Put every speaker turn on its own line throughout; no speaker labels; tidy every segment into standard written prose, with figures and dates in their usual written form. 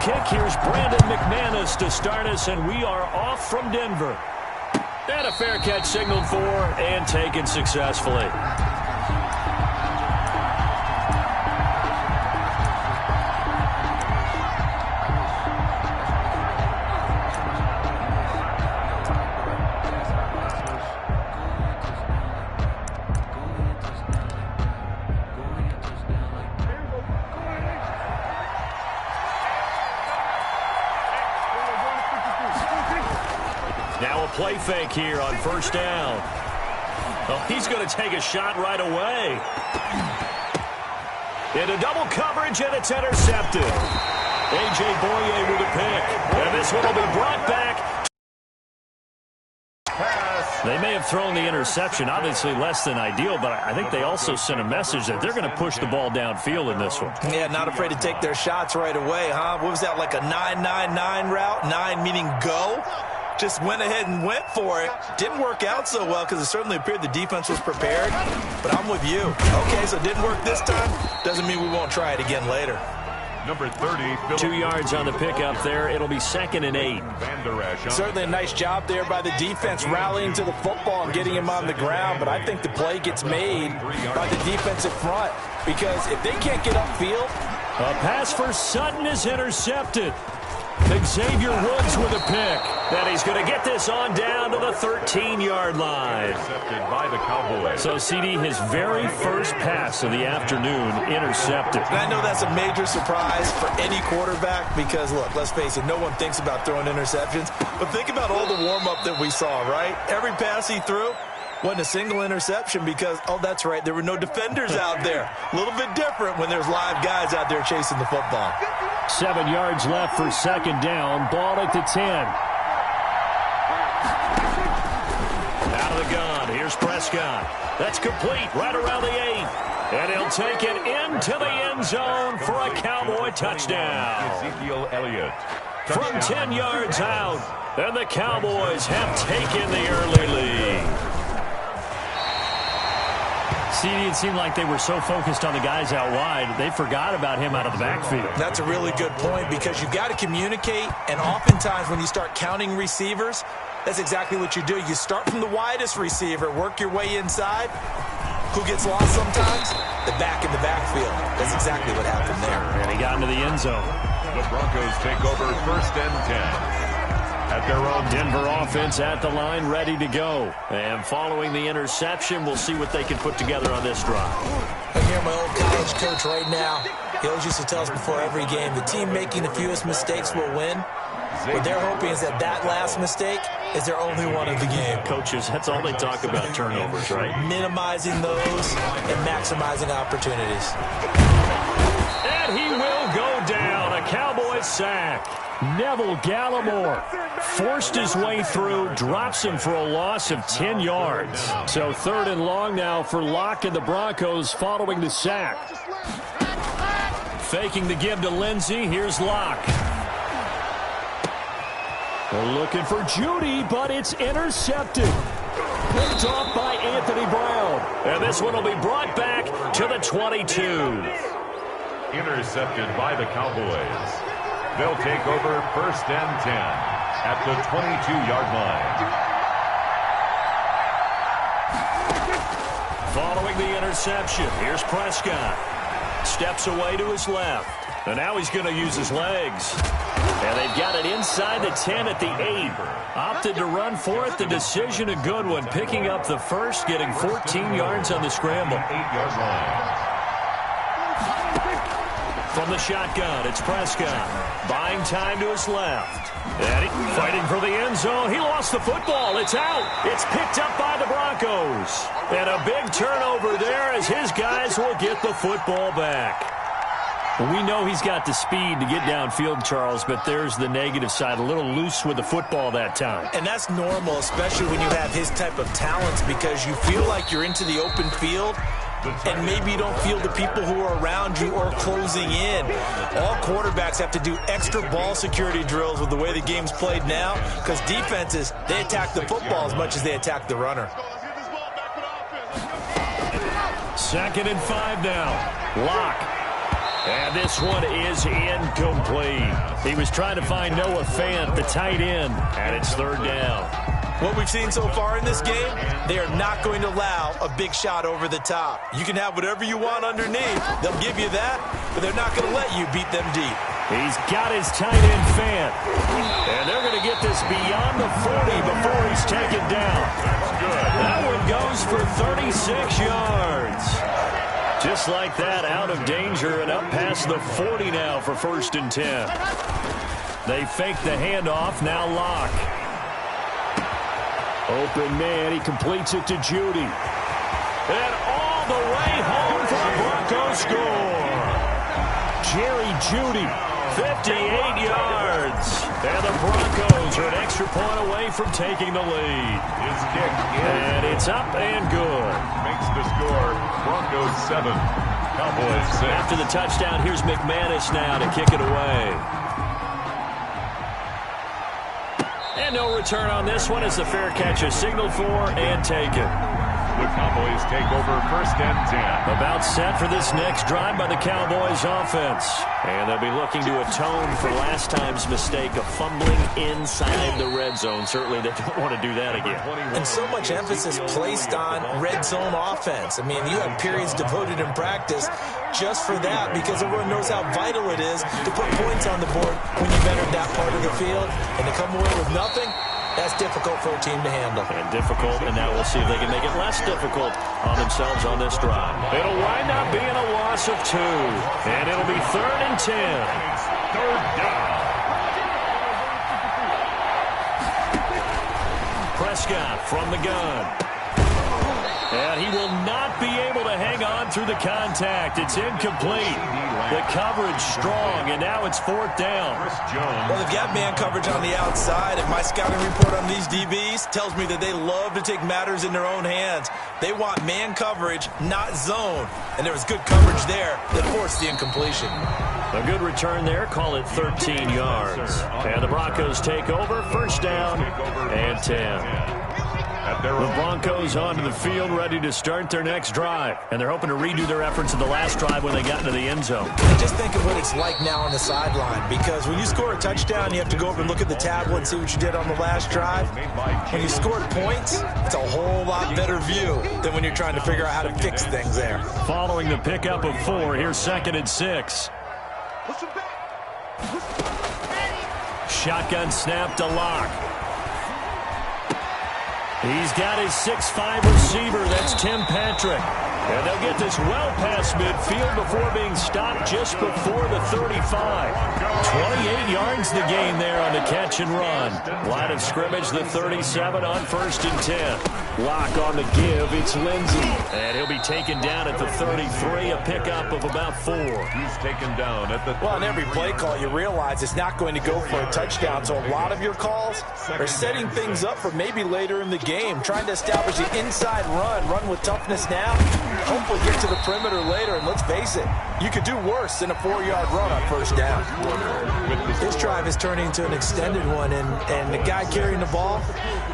kick. Here's Brandon McManus to start us, and we are off from Denver. And a fair catch signaled for and taken successfully. Now a play fake here on first down. Well, he's going to take a shot right away. Into double coverage, and it's intercepted. A.J. Boye with a pick. And this one will be brought back. They may have thrown the interception, obviously less than ideal, but I think they also sent a message that they're going to push the ball downfield in this one.
Yeah, not afraid to take their shots right away, huh? What was that, like a 9-9-9 route? 9 meaning go? Just went ahead and went for it. Didn't work out so well because it certainly appeared the defense was prepared. But I'm with you. Okay, so it didn't work this time. Doesn't mean we won't try it again later.
Number 30.
2 yards on the pickup there. It'll be 2nd and 8.
Certainly a nice job there by the defense rallying to the football and getting him on the ground. But I think the play gets made by the defensive front because if they can't get upfield.
A pass for Sutton is intercepted. Xavier Woods with a pick. And he's going to get this on down to the 13-yard line.
Intercepted by the Cowboys.
So, CD, his very first pass of the afternoon intercepted.
And I know that's a major surprise for any quarterback because, look, let's face it, no one thinks about throwing interceptions. But think about all the warm-up that we saw, right? Every pass he threw wasn't a single interception because, oh, that's right, there were no defenders out there. A little bit different when there's live guys out there chasing the football.
7 yards left for 2nd down. Ball at the 10. Out of the gun. Here's Prescott. That's complete right around the 8. And he'll take it into the end zone for a Cowboy touchdown.
Ezekiel Elliott.
From 10 yards out. And the Cowboys have taken the early lead. CD, it seemed like they were so focused on the guys out wide, they forgot about him out of the backfield.
That's a really good point because you've got to communicate, and oftentimes when you start counting receivers, that's exactly what you do. You start from the widest receiver, work your way inside. Who gets lost sometimes? The back in the backfield. That's exactly what happened there.
And he got into the end zone.
The Broncos take over 1st and 10. At their own
Denver offense at the line, ready to go. And following the interception, we'll see what they can put together on this drive.
I hear my old college coach right now. He always used to tell us before every game, the team making the fewest mistakes will win. What they're hoping is that last mistake is their only one of the game.
Coaches, that's all they talk about, turnovers, right?
Minimizing those and maximizing opportunities.
And he will go down. A Cowboy sack. Neville Gallimore forced his way through, drops him for a loss of 10 yards. So 3rd and long now for Locke and the Broncos following the sack. Faking the give to Lindsey. Here's Locke. They're looking for Judy, but it's intercepted. Picked off by Anthony Brown. And this one will be brought back to the 22.
Intercepted by the Cowboys. They'll take over 1st and 10 at the 22-yard line.
Following the interception, here's Prescott. Steps away to his left. And now he's going to use his legs. And they've got it inside the 10 at the 8. Opted to run for it. The decision a good one. Picking up the first, getting 14 yards on the scramble.
8-yard line.
From the shotgun, it's Prescott. Buying time to his left. And fighting for the end zone. He lost the football. It's out. It's picked up by the Broncos. And a big turnover there as his guys will get the football back. Well, we know he's got the speed to get downfield, Charles, but there's the negative side. A little loose with the football that time.
And that's normal, especially when you have his type of talents, because you feel like you're into the open field, and maybe you don't feel the people who are around you or closing in. All quarterbacks have to do extra ball security drills with the way the game's played now, because defenses, they attack the football as much as they attack the runner.
2nd and 5 now. Locke. And this one is incomplete. He was trying to find Noah Fant, the tight end, and it's third down.
What we've seen so far in this game, they are not going to allow a big shot over the top. You can have whatever you want underneath. They'll give you that, but they're not going to let you beat them deep.
He's got his tight end Fant. And they're going to get this beyond the 40 before he's taken down. That one goes for 36 yards. Just like that, out of danger and up past the 40 now for 1st and 10. They fake the handoff, now Locke. Open man, he completes it to Judy. And all the way home for the Broncos score. Jerry Judy, 58 yards. And the Broncos are an extra point away from taking the lead.
His kick
and it's up and good.
Makes the score Broncos 7, Cowboys 6.
After the touchdown, here's McManus now to kick it away. And no return on this one as the fair catch is signaled for and taken.
The Cowboys take over 1st and 10.
About set for this next drive by the Cowboys offense. And they'll be looking to atone for last time's mistake of fumbling inside the red zone. Certainly they don't want to do that again.
And so much emphasis placed on red zone offense. I mean, you have periods devoted in practice just for that because everyone knows how vital it is to put points on the board when you've entered that part of the field. And to come away with nothing, that's difficult for a team to handle.
And difficult, and now we'll see if they can make it less difficult on themselves on this drive. It'll wind up being a loss of 2. And it'll be 3rd and 10.
Third down.
Prescott from the gun. And he will not be able to hang on through the contact. It's incomplete. The coverage strong, and now it's 4th down.
Well, they've got man coverage on the outside, and my scouting report on these DBs tells me that they love to take matters in their own hands. They want man coverage, not zone. And there was good coverage there that forced the incompletion.
A good return there. Call it 13 yards. And the Broncos take over. 1st down and 10. The Broncos onto the field, ready to start their next drive. And they're hoping to redo their efforts in the last drive when they got into the end zone.
Just think of what it's like now on the sideline, because when you score a touchdown, you have to go over and look at the tablet and see what you did on the last drive. When you scored points, it's a whole lot better view than when you're trying to figure out how to fix things there.
Following the pickup of 4, here's 2nd and 6. Shotgun snap to Locke. He's got his 6'5 receiver. That's Tim Patrick. And they'll get this well past midfield before being stopped just before the 35. 28 yards the gain there on the catch and run. Line of scrimmage, the 37 on 1st and 10. Lock on the give. It's Lindsey. And he'll be taken down at the 33, a pickup of about 4.
He's taken down at the...
Well, on every play call, you realize it's not going to go for a touchdown. So a lot of your calls are setting things up for maybe later in the game, trying to establish the inside run with toughness now. Hopefully get to the perimeter later, and let's face it, you could do worse than a 4-yard run on 1st down. This drive is turning into an extended one, and the guy carrying the ball,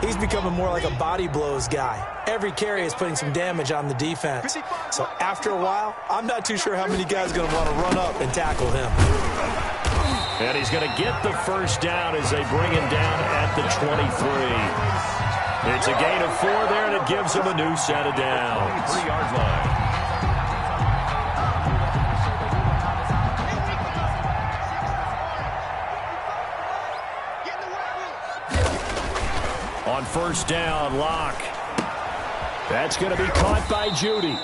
he's becoming more like a body blows guy. Every carry is putting some damage on the defense. So after a while, I'm not too sure how many guys are going to want to run up and tackle him.
And he's going to get the 1st down as they bring him down at the 23. It's a gain of 4 there, and it gives him a new set of downs.
3-yard line.
On 1st down, Locke. That's going to be caught by Judy.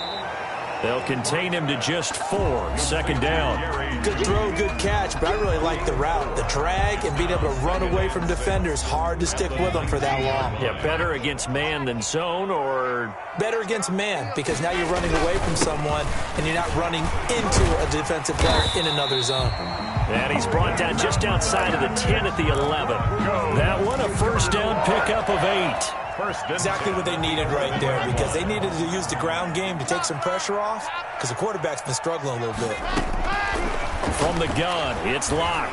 They'll contain him to just 4. 2nd down.
Good throw, good catch, but I really like the route. The drag and being able to run away from defenders, hard to stick with them for that long.
Yeah, better against man than zone, or...
Better against man, because now you're running away from someone and you're not running into a defensive player in another zone.
And he's brought down just outside of the 10 at the 11. That one, a 1st down pickup of 8.
Exactly what they needed right there, because they needed to use the ground game to take some pressure off, because the quarterback's been struggling a little bit.
From the gun, it's Locke.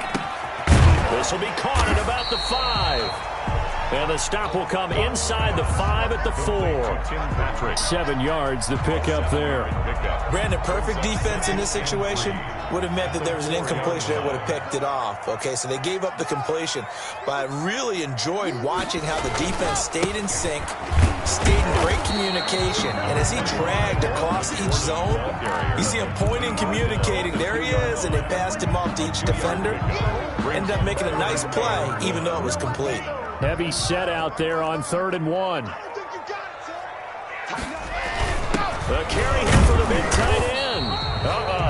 This will be caught at about the 5. And the stop will come inside the 5 at the 4. 7 yards, the pickup there.
Brandon, perfect defense in this situation. would have meant that there was an incompletion that would have picked it off. Okay, so they gave up the completion. But I really enjoyed watching how the defense stayed in sync, stayed in great communication. And as he dragged across each zone, you see him pointing, communicating. There he is, and they passed him off to each defender. Ended up making a nice play, even though it was complete.
Heavy set out there on 3rd and 1. The carry here for the big tight end.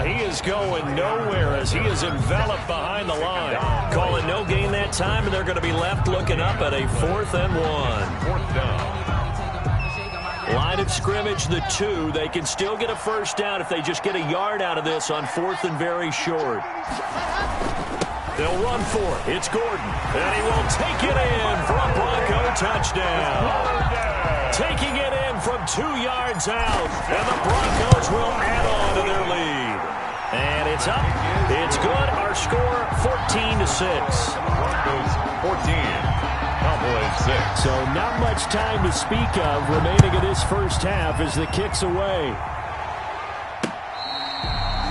He is going nowhere as he is enveloped behind the line. Call it no gain that time, and they're going to be left looking up at a 4th and 1.
4th down.
Line of scrimmage, the 2. They can still get a first down if they just get a yard out of this on 4th and very short. They'll run for it. It's Gordon. And he will take it in for a Bronco touchdown. Taking it in from 2 yards out. And the Broncos will add on to their lead. And it's up. It's good. Our score, 14-6.
Broncos 14. Cowboys 6.
So not much time to speak of remaining in this first half as the kick's away.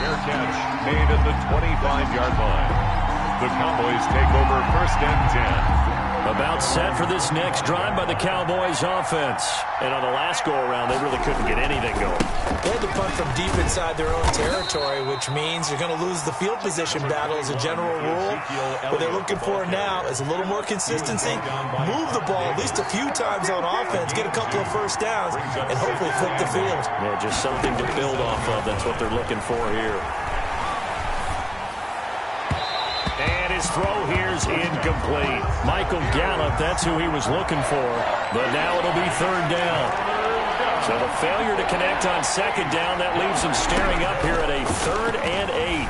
Fair catch made at the 25-yard line. The Cowboys take over 1st and 10.
About set for this next drive by the Cowboys offense. And on the last go-around, they really couldn't get anything going.
They had to punt from deep inside their own territory, which means you're going to lose the field position battle as a general rule. What they're looking for now is a little more consistency. Move the ball at least a few times on offense, get a couple of first downs, and hopefully flip the field.
Yeah, just something to build off of. That's what they're looking for here. His throw here's incomplete. Michael Gallup, that's who he was looking for. But now it'll be 3rd down. So the failure to connect on 2nd down, that leaves him staring up here at a 3rd and 8.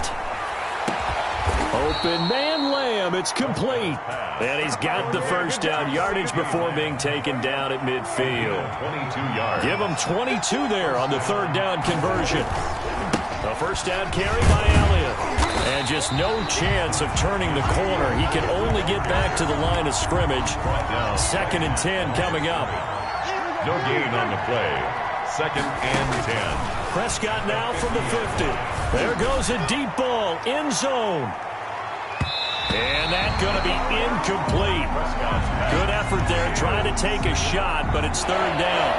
Open man Lamb, it's complete. And he's got the first down yardage before being taken down at midfield.
22 yards.
Give him 22 there on the 3rd down conversion. A first down carry by Elliott. And just no chance of turning the corner. He can only get back to the line of scrimmage. 2nd and 10 coming up.
No gain on the play. 2nd and 10.
Prescott now from the 50. There goes a deep ball. End zone. And that's going to be incomplete. Good effort there trying to take a shot, but it's 3rd down.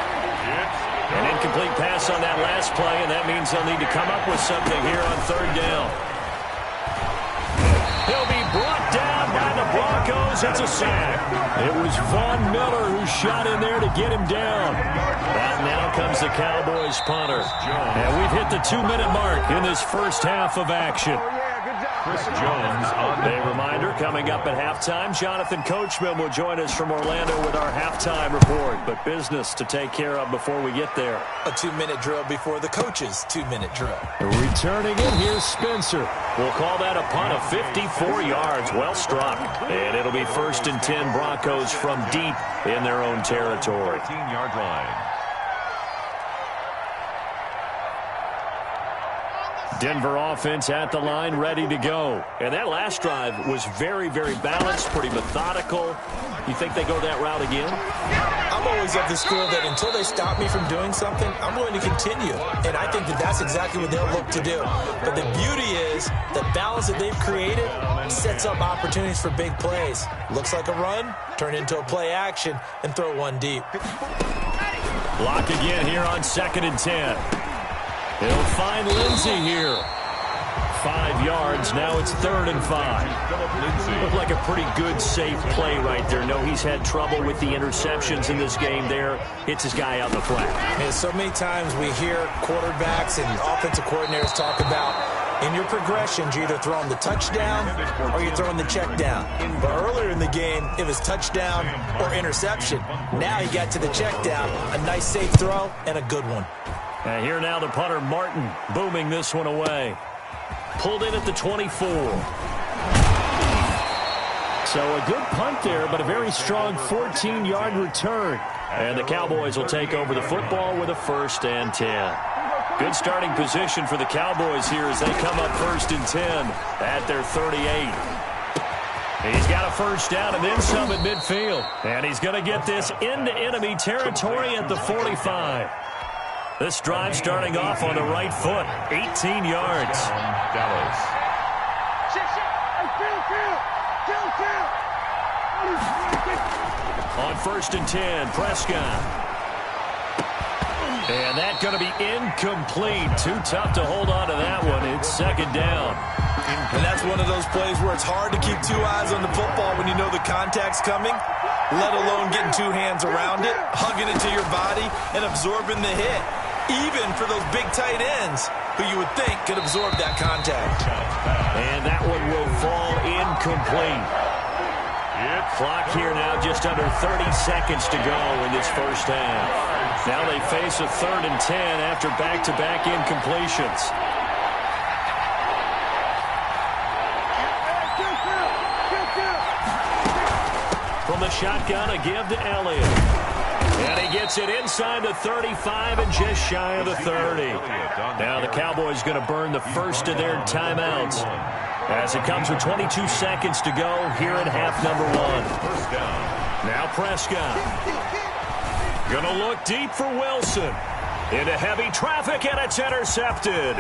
An incomplete pass on that last play, and that means they'll need to come up with something here on 3rd down. He'll be brought down by the Broncos. It's a sack. It was Von Miller who shot in there to get him down. Back now comes the Cowboys punter. And we've hit the 2-minute mark in this first half of action.
Chris Jones on
a reminder, coming up at halftime, Jonathan Coachman will join us from Orlando with our halftime report. But business to take care of before we get there.
A 2-minute drill before the coach's 2-minute drill.
Returning in, here's Spencer. We'll call that a punt of 54 yards. Well struck. And it'll be 1st and 10 Broncos from deep in their own territory.
13-yard line.
Denver offense at the line, ready to go. And that last drive was very, very balanced, pretty methodical. You think they go that route again?
I'm always of the school that until they stop me from doing something, I'm going to continue. And I think that that's exactly what they'll look to do. But the beauty is the balance that they've created sets up opportunities for big plays. Looks like a run, turn into a play action, and throw one deep.
Block again here on 2nd and 10. He'll find Lindsey here. 5 yards. Now it's 3rd and 5. Looked like a pretty good, safe play right there. No, he's had trouble with the interceptions in this game there. Hits his guy out in the flat.
And so many times we hear quarterbacks and offensive coordinators talk about in your progressions, you're either throwing the touchdown or you're throwing the check down. But earlier in the game, it was touchdown or interception. Now he got to the check down, a nice safe throw, and a good one.
And here now the punter, Martin, booming this one away. Pulled in at the 24. So a good punt there, but a very strong 14-yard return. And the Cowboys will take over the football with a 1st and 10. Good starting position for the Cowboys here as they come up 1st and 10 at their 38. He's got a first down and then some at midfield. And he's going to get this into enemy territory at the 45. This drive starting off on the right foot. 18 yards.
Dallas.
On 1st and 10, Prescott. And that's going to be incomplete. Too tough to hold on to that one. It's 2nd down.
And that's one of those plays where it's hard to keep 2 eyes on the football when you know the contact's coming, let alone getting 2 hands around it, hugging it to your body, and absorbing the hit. Even for those big tight ends who you would think could absorb that contact.
And that one will fall incomplete. Clock here now just under 30 seconds to go in this first half. Now they face a 3rd and 10 after back-to-back incompletions. From the shotgun, a give to Elliott. And he gets it inside the 35 and just shy of the 30. Now the Cowboys going to burn the first of their timeouts as it comes with 22 seconds to go here in half number 1. Now Prescott. Going to look deep for Wilson. Into heavy traffic, and it's intercepted.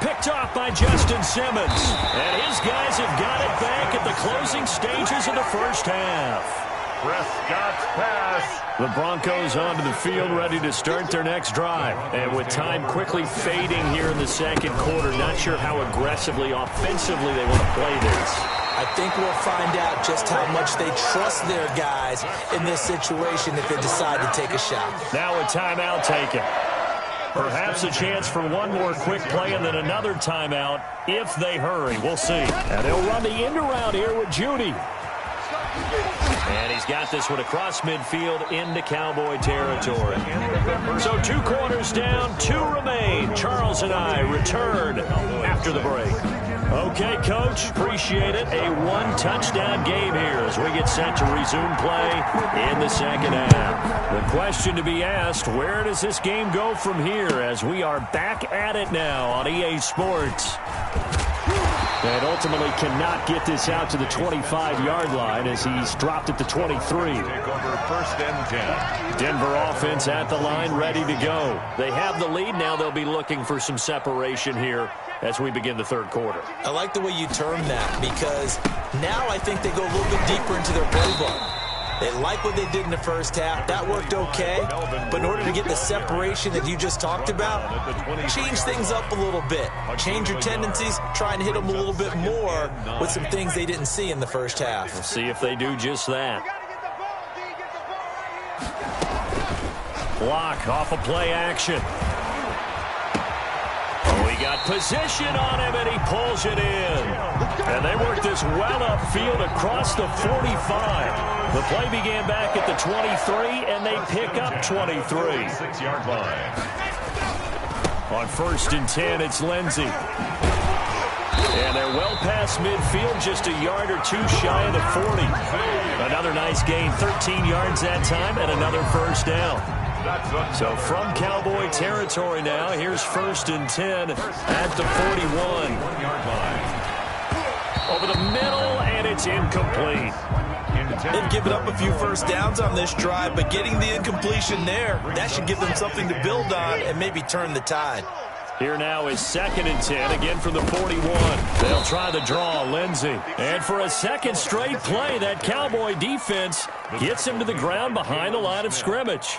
Picked off by Justin Simmons. And his guys have got it back at the closing stages of the first half.
Prescott's pass.
The Broncos onto the field ready to start their next drive. And with time quickly fading here in the second quarter, not sure how aggressively, offensively they want to play this.
I think we'll find out just how much they trust their guys in this situation if they decide to take a shot.
Now a timeout taken. Perhaps a chance for one more quick play and then another timeout if they hurry. We'll see. And they'll run the end around here with Judy. And he's got this one across midfield into Cowboy territory. So 2 quarters down, 2 remain. Charles and I return after the break. Okay, Coach, appreciate it. A 1-touchdown game here as we get set to resume play in the second half. The question to be asked, where does this game go from here as we are back at it now on EA Sports? And ultimately cannot get this out to the 25-yard line as he's dropped at the 23.
Take over 1st and 10.
Denver offense at the line, ready to go. They have the lead. Now they'll be looking for some separation here as we begin the 3rd quarter.
I like the way you term that because now I think they go a little bit deeper into their playbook. They like what they did in the first half. That worked okay. But in order to get the separation that you just talked about, change things up a little bit. Change your tendencies. Try and hit them a little bit more with some things they didn't see in the first half.
We'll see if they do just that. Block off a play action. Oh, he got position on him, and he pulls it in. And they work this well upfield across the 45. The play began back at the 23, and they pick up 23.
6-yard line.
On 1st and 10, it's Lindsey. And they're well past midfield, just a yard or 2 shy of the 40. Another nice gain, 13 yards that time, and another first down. So from Cowboy territory now, here's 1st and 10 at the 41. Over the middle, and it's incomplete.
They've given up a few first downs on this drive, but getting the incompletion there, that should give them something to build on and maybe turn the tide.
Here now is 2nd and 10, again from the 41. They'll try the draw, Lindsey. And for a second straight play, that Cowboy defense gets him to the ground behind the line of scrimmage.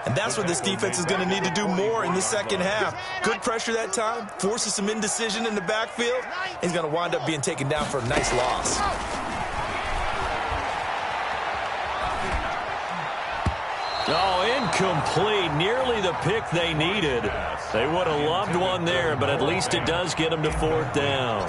And that's what this defense is going to need to do more in the second half. Good pressure that time, forces some indecision in the backfield. He's going to wind up being taken down for a nice loss.
Oh, incomplete. Nearly the pick they needed. They would have loved one there, but at least it does get them to 4th down.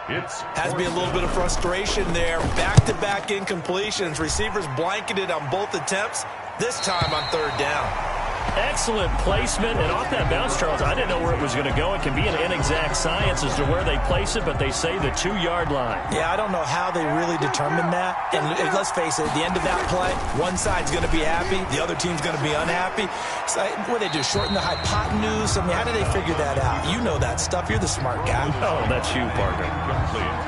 Has to be a little bit of frustration there. Back-to-back incompletions. Receivers blanketed on both attempts, this time on 3rd down.
Excellent placement, and off that bounce, Charles, I didn't know where it was going to go. It can be an inexact science as to where they place it, but they say the 2-yard line.
Yeah, I don't know how they really determined that. And let's face it, at the end of that play, one side's going to be happy, the other team's going to be unhappy. So, what do they do, shorten the hypotenuse? I mean, how do they figure that out? You know that stuff. You're the smart guy.
Oh, that's you, partner.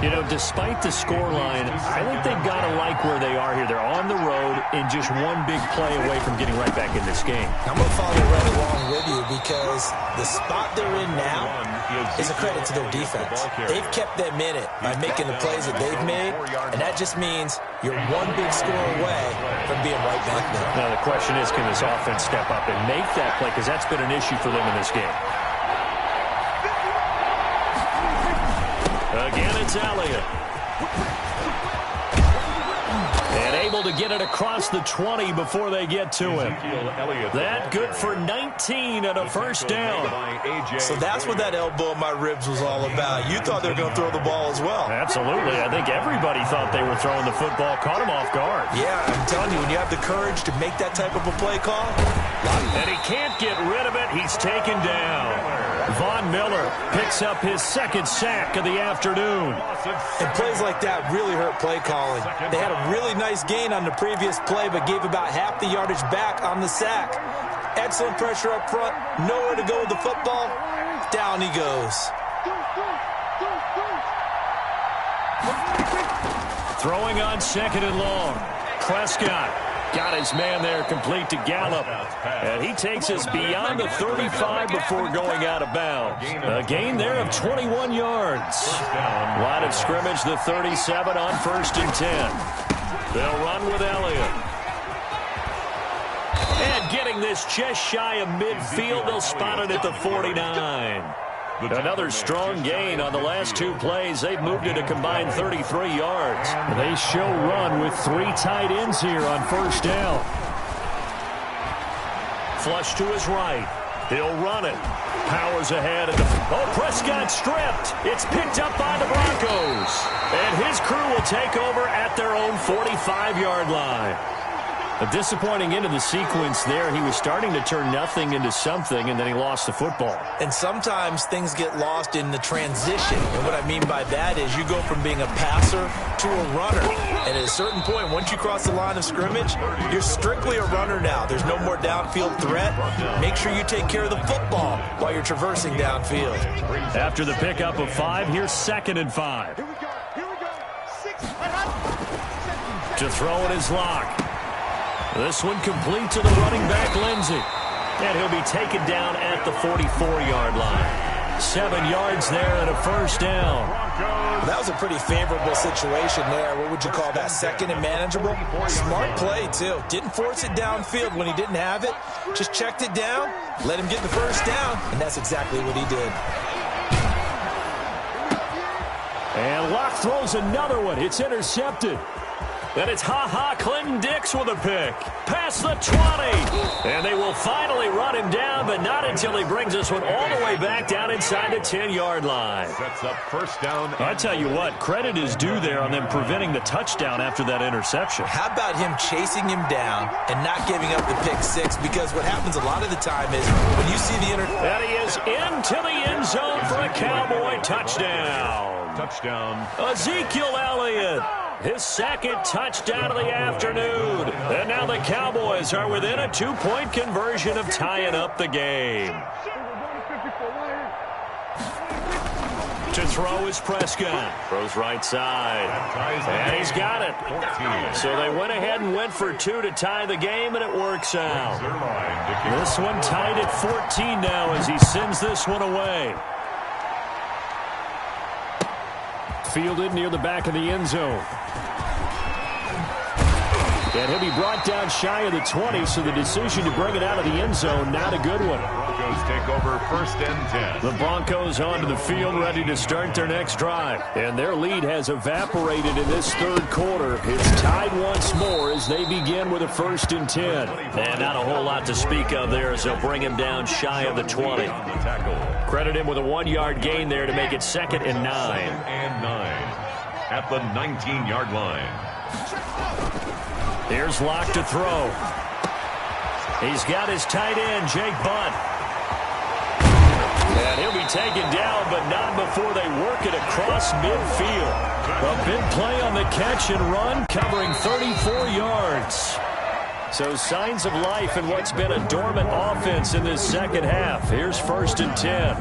You know, despite the scoreline, I think they've got to like where they are here. They're on the road and just one big play away from getting right back in this game.
I'm to follow right along with you because the spot they're in now is a credit to their defense. They've kept them in it by making the plays that they've made, and that just means you're one big score away from being right back there.
Now the question is, can this offense step up and make that play? Because that's been an issue for them in this game. Again, it's Elliott. And able to get it across the 20 before they get to him. That good for 19 and a first down.
So that's what that elbow in my ribs was all about. You thought they were going to throw the ball as well.
Absolutely. I think everybody thought they were throwing the football. Caught him off guard.
Yeah, I'm telling you, when you have the courage to make that type of a play call.
And he can't get rid of it. He's taken down. Von Miller picks up his second sack of the afternoon.
And plays like that really hurt play calling. They had a really nice gain on the previous play, but gave about half the yardage back on the sack. Excellent pressure up front. Nowhere to go with the football. Down he goes.
Throwing on second and long. Prescott got his man there complete to Gallup. And he takes us beyond the 35 before going out of bounds. A gain there of 21 yards. Line of scrimmage, the 37 on 1st and 10. They'll run with Elliott. And getting this just shy of midfield, they'll spot it at the 49. Another strong gain on the last two plays. They've moved it a combined 33 yards. They show run with 3 tight ends here on first down. Flush to his right. He'll run it. Powers ahead. Prescott stripped. It's picked up by the Broncos. And his crew will take over at their own 45-yard line. A disappointing end of the sequence there. He was starting to turn nothing into something, and then he lost the football.
And sometimes things get lost in the transition. And what I mean by that is you go from being a passer to a runner. And at a certain point, once you cross the line of scrimmage, you're strictly a runner now. There's no more downfield threat. Make sure you take care of the football while you're traversing downfield.
After the pickup of 5, here's 2nd and 5. To throw it is Locke. This one complete to the running back, Lindsey. And he'll be taken down at the 44-yard line. 7 yards there and a first down.
That was a pretty favorable situation there. What would you call that? Second and manageable? Smart play, too. Didn't force it downfield when he didn't have it. Just checked it down, let him get the first down, and that's exactly what he did.
And Locke throws another one. It's intercepted. And it's Clinton Dix with a pick. Past the 20. And they will finally run him down, but not until he brings this one all the way back down inside the 10-yard line.
Sets up first down.
I tell you what, credit is due there on them preventing the touchdown after that interception.
How about him chasing him down and not giving up the pick 6? Because what happens a lot of the time is when you see the
and he is into the end zone for a Cowboy touchdown.
Touchdown.
Ezekiel Elliott. His second touchdown of the afternoon. And now the Cowboys are within a 2-point conversion of tying up the game. To throw is Prescott. Throws right side. And he's got it. So they went ahead and went for 2 to tie the game, and it works out. This one tied at 14 now as he sends this one away. Fielded near the back of the end zone. And he'll be brought down shy of the 20, so the decision to bring it out of the end zone, not a good one.
Broncos take over 1st and 10.
The Broncos onto the field, ready to start their next drive. And their lead has evaporated in this third quarter. It's tied once more as they begin with a 1st and 10. And not a whole lot to speak of there as they'll bring him down shy of the 20. Credit him with a 1-yard gain there to make it 2nd and 9.
2nd and 9 at the 19-yard line.
Here's Locke to throw. He's got his tight end, Jake Butt. And he'll be taken down, but not before they work it across midfield. A big play on the catch and run, covering 34 yards. So signs of life in what's been a dormant offense in this second half. Here's 1st and 10.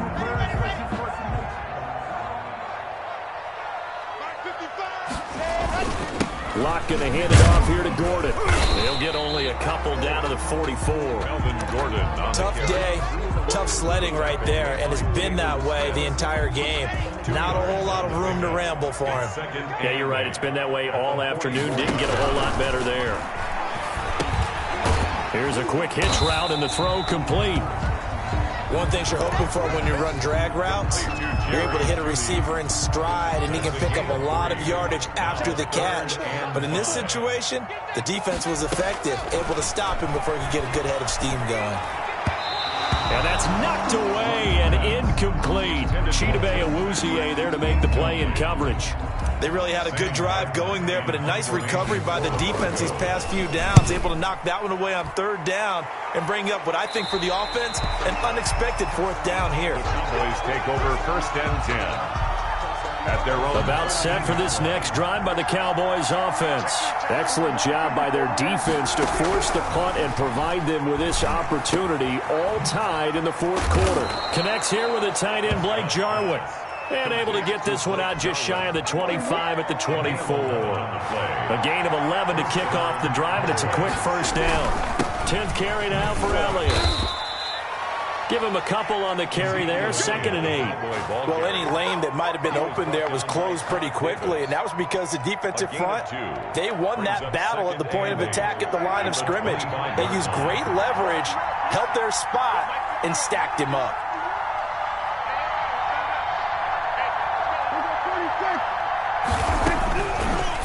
Locke going to hand it off here to Gordon. He'll get only a couple down to the 44.
Tough day, tough sledding right there, and it's been that way the entire game. Not a whole lot of room to ramble for him.
Yeah, you're right. It's been that way all afternoon. Didn't get a whole lot better there. Here's a quick hitch route, and the throw complete.
One thing you're hoping for when you run drag routes, you're able to hit a receiver in stride, and he can pick up a lot of yardage after the catch. But in this situation, the defense was effective, able to stop him before he could get a good head of steam going.
And that's knocked away and incomplete. Chidobe Awuzie there to make the play in coverage.
They really had a good drive going there, but a nice recovery by the defense these past few downs, able to knock that one away on third down and bring up what I think for the offense, an unexpected fourth down here.
Cowboys take over first and 10. At their own.
About set for this next drive by the Cowboys offense. Excellent job by their defense to force the punt and provide them with this opportunity, all tied in the fourth quarter. Connects here with the tight end Blake Jarwin. And able to get this one out just shy of the 25 at the 24. A gain of 11 to kick off the drive, and it's a quick first down. 10th carry now for Elliott. Give him a couple on the carry there, 2nd and 8.
Well, any lane that might have been open there was closed pretty quickly, and that was because the defensive front, they won that battle at the point of attack at the line of scrimmage. They used great leverage, held their spot, and stacked him up.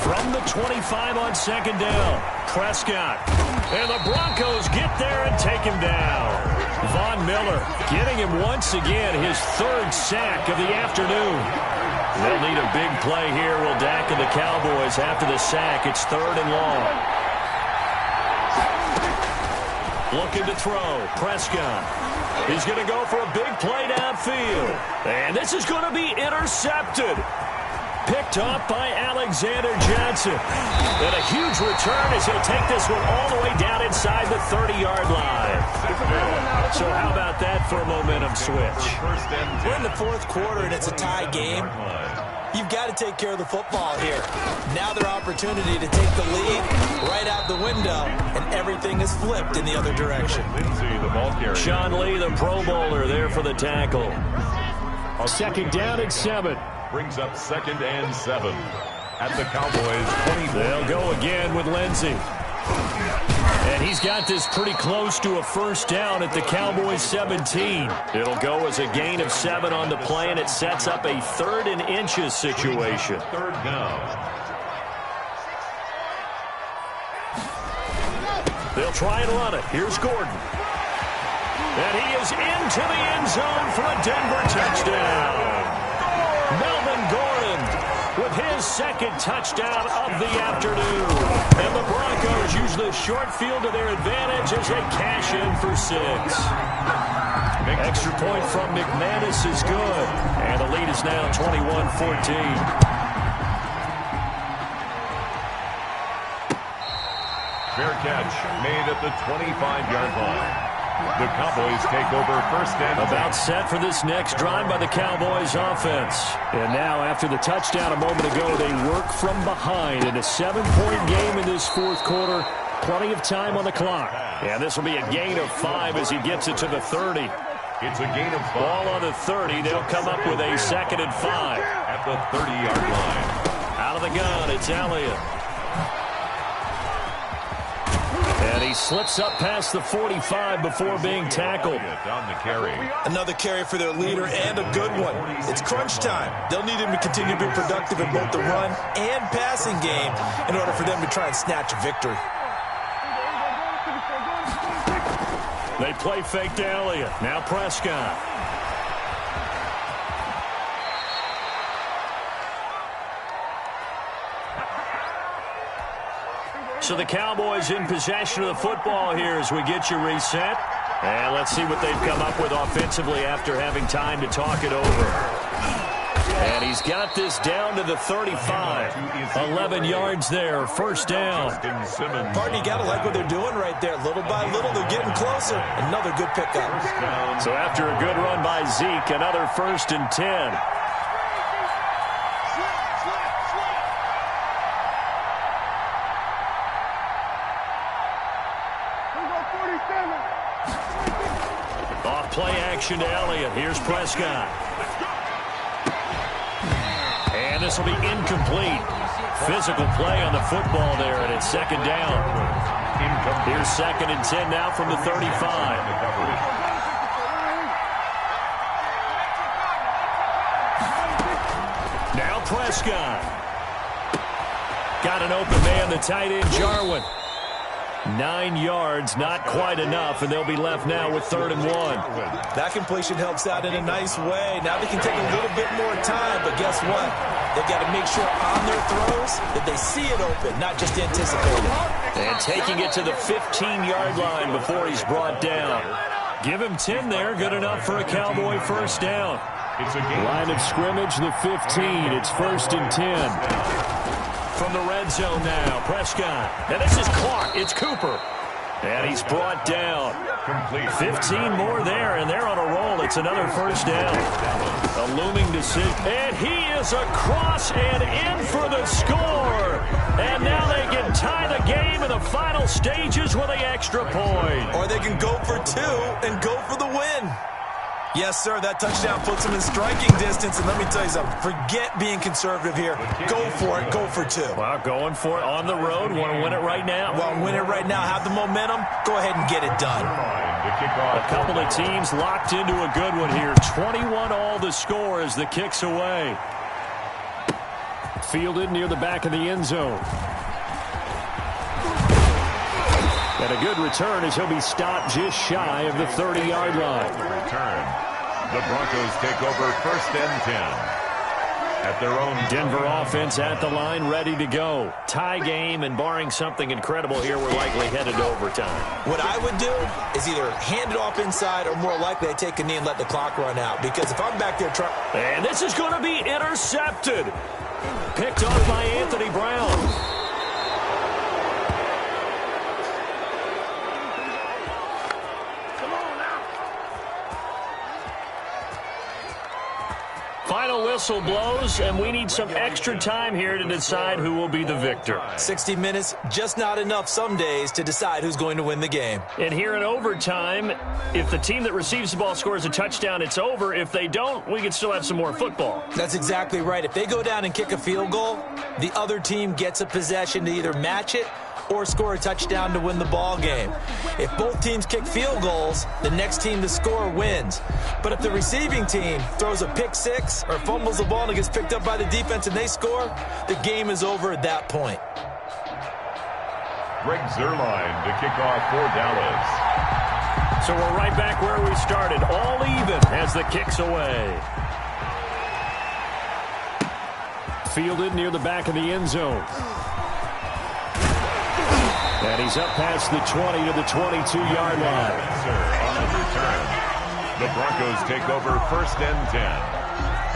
From the 25 on 2nd down, Prescott. And the Broncos get there and take him down. Von Miller getting him once again, his 3rd sack of the afternoon. They'll need a big play here, will Dak and the Cowboys after the sack. It's 3rd and long. Looking to throw, Prescott. He's going to go for a big play downfield. And this is going to be intercepted. Picked off by Alexander Johnson. And a huge return as he'll take this one all the way down inside the 30-yard line. So how about that for a momentum switch?
We're in the fourth quarter, and it's a tie game. You've got to take care of the football here. Now their opportunity to take the lead right out the window, and everything is flipped in the other direction.
Sean Lee, the Pro Bowler, there for the tackle. 2nd down and 7.
Brings up 2nd and 7 at the Cowboys 20.
They'll go again with Lindsey. And he's got this pretty close to a first down at the Cowboys 17. It'll go as a gain of 7 on the play, and it sets up a 3rd and inches situation.
3rd down.
They'll try and run it. Here's Gordon. And he is into the end zone for a Denver touchdown. Melvin Gordon with his 2nd touchdown of the afternoon. And the Broncos use the short field to their advantage as they cash in for 6. Extra point from McManus is good. And the lead is now 21-14.
Fair catch made at the 25-yard line. The Cowboys take over first and 10.
About set for this next drive by the Cowboys offense. And now after the touchdown a moment ago, they work from behind in a 7-point game in this fourth quarter. Plenty of time on the clock. And this will be a gain of 5 as he gets it to the 30.
It's a gain of 5.
Ball on the 30. They'll come up with a 2nd and 5.
At the 30-yard line.
Out of the gun, it's Elliott. And he slips up past the 45 before being tackled.
On the carry.
Another carry for their leader, and a good one. It's crunch time. They'll need him to continue to be productive in both the run and passing game in order for them to try and snatch a victory.
They play fake to Elliott. Now Prescott. So the Cowboys in possession of the football here as we get you reset. And let's see what they've come up with offensively after having time to talk it over. And he's got this down to the 35. 11 yards there, first down.
Pardon, you got to like what they're doing right there. Little by little, they're getting closer. Another good pickup.
So after a good run by Zeke, another 1st and 10. action to Elliott. Here's Prescott. And this will be incomplete. Physical play on the football there, and it's second down. Here's 2nd and 10 now from the 35. Now Prescott. Got an open man, the tight end, Jarwin. 9 yards, not quite enough, and they'll be left now with 3rd and 1.
That completion helps out in a nice way. Now they can take a little bit more time, but guess what? They've got to make sure on their throws that they see it open, not just anticipate it.
And taking it to the 15-yard line before he's brought down. Give him 10 there, good enough for a Cowboy first down. Line of scrimmage, the 15. It's 1st and 10. From the red zone now, Prescott. And this is Clark. It's Cooper. And he's brought down. 15 more there, and they're on a roll. It's another first down. A looming decision. And he is across and in for the score. And now they can tie the game in the final stages with the extra point.
Or they can go for 2 and go for the win. Yes, sir, that touchdown puts them in striking distance. And let me tell you something. Forget being conservative here. Go for it. Go for 2.
Well, going for it on the road. Want to win it right now?
Well, win it right now. Have the momentum. Go ahead and get it done.
A couple of teams locked into a good one here. 21 all the score as the kick's away. Fielded near the back of the end zone. And a good return as he'll be stopped just shy of the 30-yard line.
Return. The Broncos take over 1st and 10. At their own
Denver offense at the line, ready to go. Tie game, and barring something incredible here, we're likely headed to overtime.
What I would do is either hand it off inside or more likely I take a knee and let the clock run out. Because if I'm back there trying...
And this is going to be intercepted. Picked off by Anthony Brown. Final whistle blows, and we need some extra time here to decide who will be the victor.
60 minutes, just not enough some days to decide who's going to win the game.
And here in overtime, if the team that receives the ball scores a touchdown, it's over. If they don't, we can still have some more football.
That's exactly right. If they go down and kick a field goal, the other team gets a possession to either match it or score a touchdown to win the ball game. If both teams kick field goals, the next team to score wins. But if the receiving team throws a pick six or fumbles the ball and it gets picked up by the defense and they score, the game is over at that point.
Greg Zuerlein to kick off for Dallas.
So we're right back where we started, all even as the kick's away. Fielded near the back of the end zone. And he's up past the 20 to the 22-yard line.
On the return, the Broncos take over 1st and 10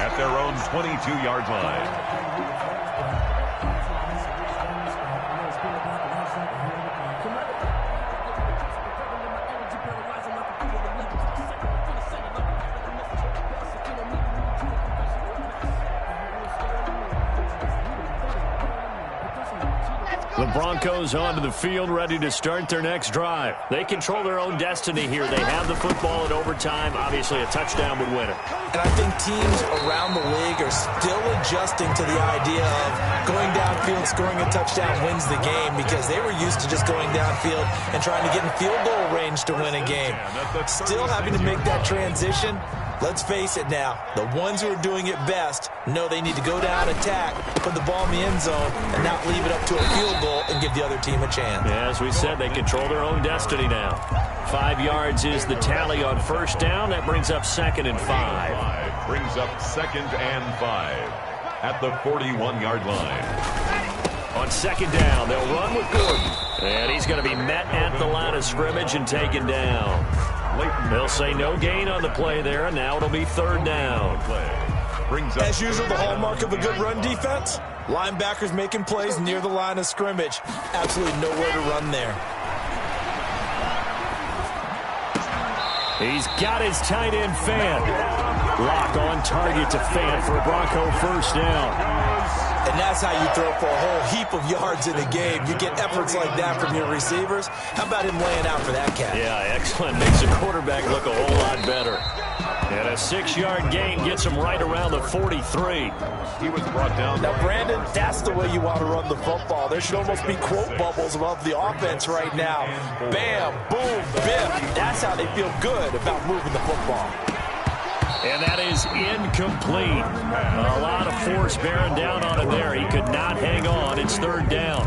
at their own 22-yard line.
The Broncos onto the field, ready to start their next drive. They control their own destiny here. They have the football in overtime. Obviously, a touchdown would win it.
And I think teams around the league are still adjusting to the idea of going downfield, scoring a touchdown wins the game, because they were used to just going downfield and trying to get in field goal range to win a game. Still having to make that transition. Let's face it now, the ones who are doing it best know they need to go down, attack, put the ball in the end zone, and not leave it up to a field goal and give the other team a chance.
Yeah, as we said, they control their own destiny now. 5 yards is the tally on first down. That brings up 2nd and 5.
Brings up 2nd and 5 at the 41-yard line.
On 2nd down, they'll run with Gordon. And he's going to be met at the line of scrimmage and taken down. They'll say no gain on the play there, and now it'll be 3rd down.
As usual, the hallmark of a good run defense, linebackers making plays near the line of scrimmage. Absolutely nowhere to run there.
He's got his tight end Fant. Lock on target to Fant for a Bronco first down.
And that's how you throw for a whole heap of yards in a game. You get efforts like that from your receivers. How about him laying out for that catch?
Yeah, excellent. Makes the quarterback look a whole lot better. And a 6-yard gain gets him right around the 43.
He was brought down.
Now, Brandon, that's the way you want to run the football. There should almost be quote bubbles above the offense right now. Bam, boom, bim. That's how they feel good about moving the football.
And that is incomplete. A lot of force bearing down on him there. He could not hang on. It's 3rd down.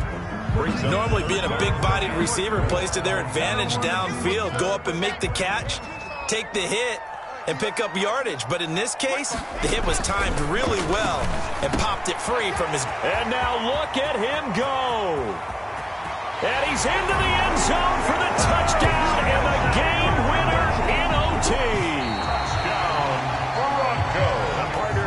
Normally being a big-bodied receiver plays to their advantage downfield. Go up and make the catch, take the hit, and pick up yardage. But in this case, the hit was timed really well and popped it free from his...
And now look at him go. And he's into the end zone for the touchdown and the game winner in OT.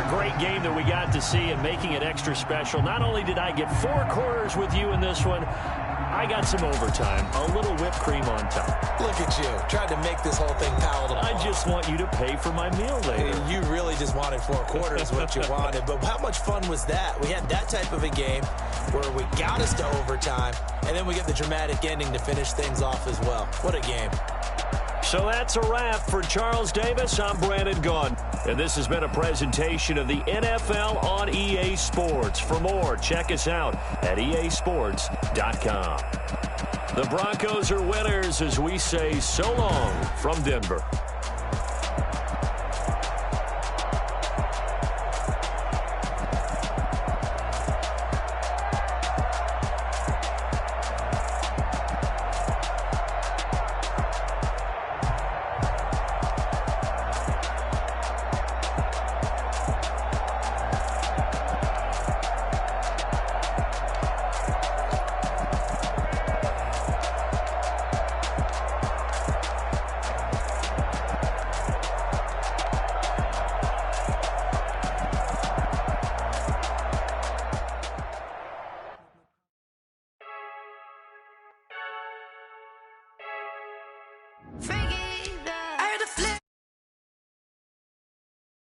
Great game that we got to see and making it extra special. Not only did I get 4 quarters with you in this one, I got some overtime, a little whipped cream on top.
Look at you, trying to make this whole thing palatable.
I just want you to pay for my meal later.
You really just wanted 4 quarters, what you wanted. But how much fun was that? We had that type of a game where we got us to overtime, and then we get the dramatic ending to finish things off as well. What a game.
So that's a wrap for Charles Davis. I'm Brandon Gunn. And this has been a presentation of the NFL on EA Sports. For more, check us out at easports.com. The Broncos are winners as we say so long from Denver.